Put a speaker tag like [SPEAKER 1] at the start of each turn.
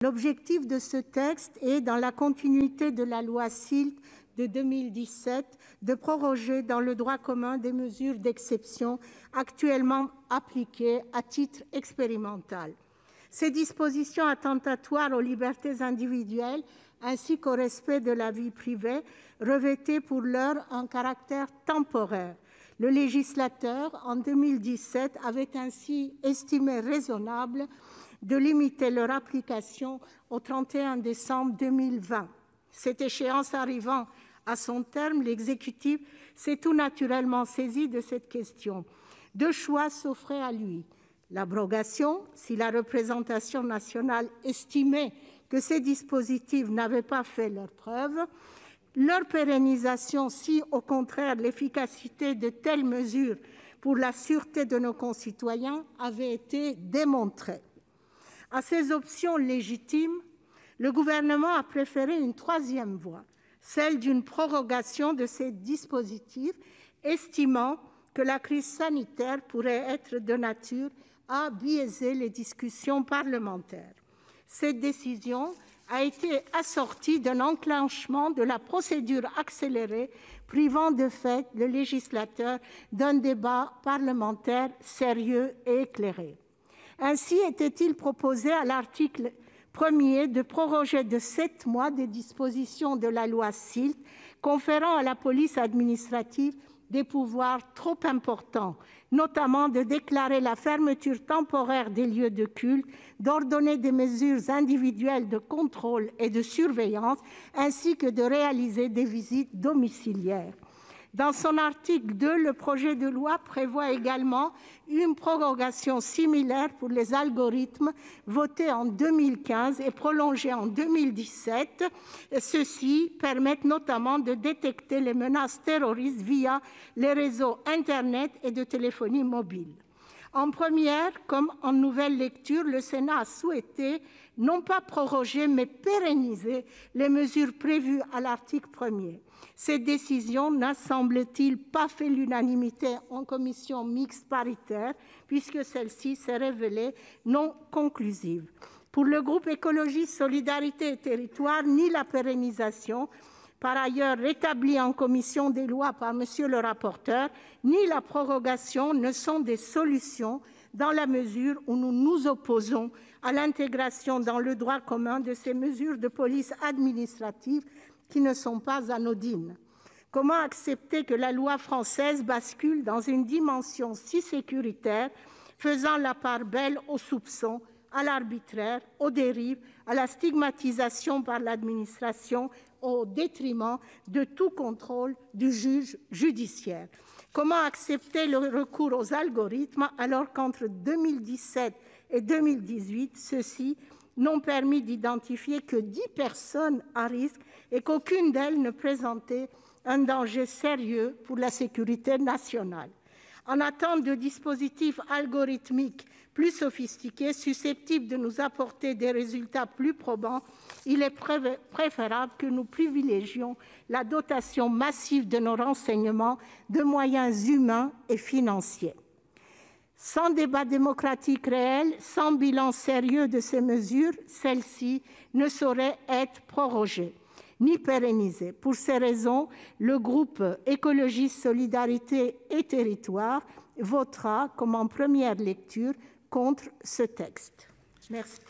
[SPEAKER 1] L'objectif de ce texte est, dans la continuité de la loi SILT de 2017, de proroger dans le droit commun des mesures d'exception actuellement appliquées à titre expérimental. Ces dispositions attentatoires aux libertés individuelles ainsi qu'au respect de la vie privée revêtaient pour l'heure un caractère temporaire. Le législateur, en 2017, avait ainsi estimé raisonnable de limiter leur application au 31 décembre 2020. Cette échéance arrivant à son terme, l'exécutif s'est tout naturellement saisi de cette question. Deux choix s'offraient à lui. L'abrogation, si la représentation nationale estimait que ces dispositifs n'avaient pas fait leurs preuves. Leur pérennisation, si au contraire l'efficacité de telles mesures pour la sûreté de nos concitoyens avait été démontrée. À ces options légitimes, le gouvernement a préféré une troisième voie, celle d'une prorogation de ces dispositifs, estimant que la crise sanitaire pourrait être de nature à biaiser les discussions parlementaires. Cette décision a été assortie d'un enclenchement de la procédure accélérée, privant de fait le législateur d'un débat parlementaire sérieux et éclairé. Ainsi était-il proposé à l'article 1er de proroger de 7 mois des dispositions de la loi SILT conférant à la police administrative des pouvoirs trop importants, notamment de déclarer la fermeture temporaire des lieux de culte, d'ordonner des mesures individuelles de contrôle et de surveillance, ainsi que de réaliser des visites domiciliaires. Dans son article 2, le projet de loi prévoit également une prorogation similaire pour les algorithmes votés en 2015 et prolongés en 2017. Ceux-ci permettent notamment de détecter les menaces terroristes via les réseaux Internet et de téléphonie mobile. En première comme en nouvelle lecture, le Sénat a souhaité non pas proroger, mais pérenniser les mesures prévues à l'article 1er. Cette décision n'a, semble-t-il, pas fait l'unanimité en commission mixte paritaire, puisque celle-ci s'est révélée non conclusive. Pour le groupe Écologiste - Solidarité et Territoires, ni la pérennisation, par ailleurs rétablie en commission des lois par M. le rapporteur, ni la prorogation ne sont des solutions dans la mesure où nous nous opposons à l'intégration dans le droit commun de ces mesures de police administrative qui ne sont pas anodines. Comment accepter que la loi française bascule dans une dimension si sécuritaire, faisant la part belle au soupçon, à l'arbitraire, aux dérives, à la stigmatisation par l'administration, au détriment de tout contrôle du juge judiciaire? Comment accepter le recours aux algorithmes alors qu'entre 2017 et 2018, ceux-ci n'ont permis d'identifier que 10 personnes à risque et qu'aucune d'elles ne présentait un danger sérieux pour la sécurité nationale? En attente de dispositifs algorithmiques plus sophistiqués, susceptibles de nous apporter des résultats plus probants, il est préférable que nous privilégions la dotation massive de nos renseignements de moyens humains et financiers. Sans débat démocratique réel, sans bilan sérieux de ces mesures, celles-ci ne sauraient être prorogées ni pérennisées. Pour ces raisons, le groupe Écologiste - Solidarité et Territoires votera, comme en première lecture, contre ce texte. Merci.